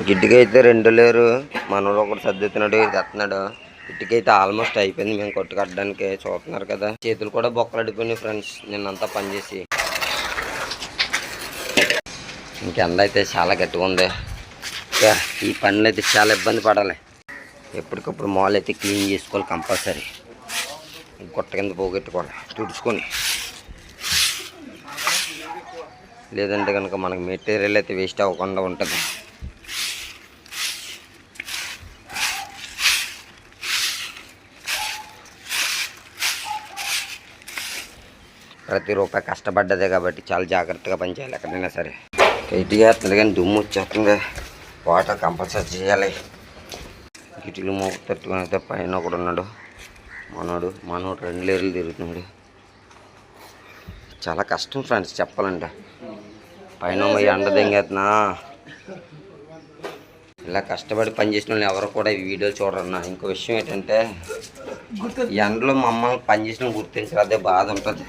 గిడ్డికైతే 2 లేరు. మనోడు ఒకటి సర్దుతున్నాడు, తెస్తున్నాడు. ఇటుకైతే ఆల్మోస్ట్ అయిపోయింది. మేము కొట్టు కట్టడానికి చూస్తున్నారు కదా. చేతులు కూడా బొక్కలు అడిపోయినాయి ఫ్రెండ్స్, నిన్నంతా పనిచేసి. ఇంకెండ అయితే చాలా గట్టిగా ఉంది. ఈ పనులు అయితే చాలా ఇబ్బంది పడాలి. ఎప్పటికప్పుడు మాల్ అయితే క్లీన్ చేసుకోవాలి కంపల్సరీ. గుట్ట కింద పోగొట్టుకోవాలి తుడుచుకొని, లేదంటే కనుక మనకు మెటీరియల్ అయితే వేస్ట్ అవ్వకుండా ఉంటుంది. ప్రతి రూపాయి కష్టపడ్డదే కాబట్టి చాలా జాగ్రత్తగా పనిచేయాలి ఎక్కడైనా సరే. గట్టిగా వేస్తుంది కానీ దుమ్ము వచ్చేస్తుంది. వాటర్ కంపల్సరీ చేయాలి. గిటిలు మోపు తట్టుకుని అయితే పైన ఒకడు ఉన్నాడు. మనోడు 2 లేర్లు తిరుగుతున్నాడు. చాలా కష్టం ఫ్రెండ్స్ చెప్పాలంటే. పైన ఎండ దెంగేస్తున్నా. ఇలా కష్టపడి పనిచేసిన వాళ్ళు ఎవరు కూడా ఈ వీడియో చూడరన్నా. ఇంకో విషయం ఏంటంటే, ఈ ఎండలో మమ్మల్ని పనిచేసిన గుర్తించాలి, అదే బాధ ఉంటుంది.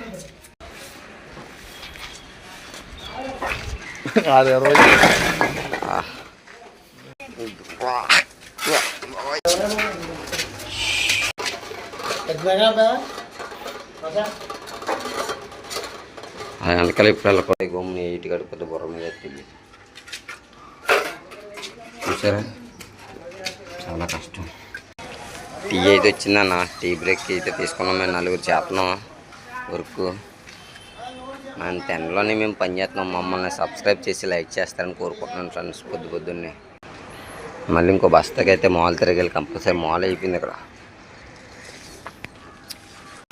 వెనకాల ఇప్పుడు వెళ్ళకపోతే గమ్ముని ఇటు గడిపోతే బుర్ర మీద ఎత్తింది. చూసారా, చాలా కష్టం. టీ అయితే వచ్చిందన్న. టీ బ్రేక్ అయితే తీసుకున్నాం. మేము 4 చేస్తున్నాం వర్క్. మన 10లోనే మేము పని చేస్తున్నాం. మమ్మల్ని సబ్స్క్రైబ్ చేసి లైక్ చేస్తారని కోరుకుంటున్నాను ఫ్రెండ్స్. పొద్దున్నే మళ్ళీ ఇంకో బస్తాకి అయితే మాల్ తిరగాలి కంపల్సరీ. మాల్ అయిపోయింది ఇక్కడ.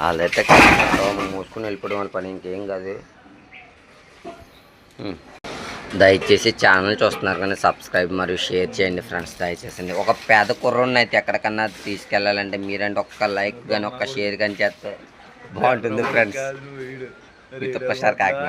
వాళ్ళైతే మూసుకుని వెళ్ళిపోవడం వాళ్ళ పని, ఇంకేం కాదు. దయచేసి ఛానల్ చూస్తున్నారు కానీ సబ్స్క్రైబ్ మరియు షేర్ చేయండి ఫ్రెండ్స్ దయచేసి. ఒక పేద కుర్రోడిని అయితే ఎక్కడికన్నా తీసుకెళ్ళాలంటే మీరంటే ఒక్క లైక్ కానీ ఒక్క షేర్ కానీ చేస్తే బాగుంటుంది ఫ్రెండ్స్. మీతో ఒకసారి కాకినాడ.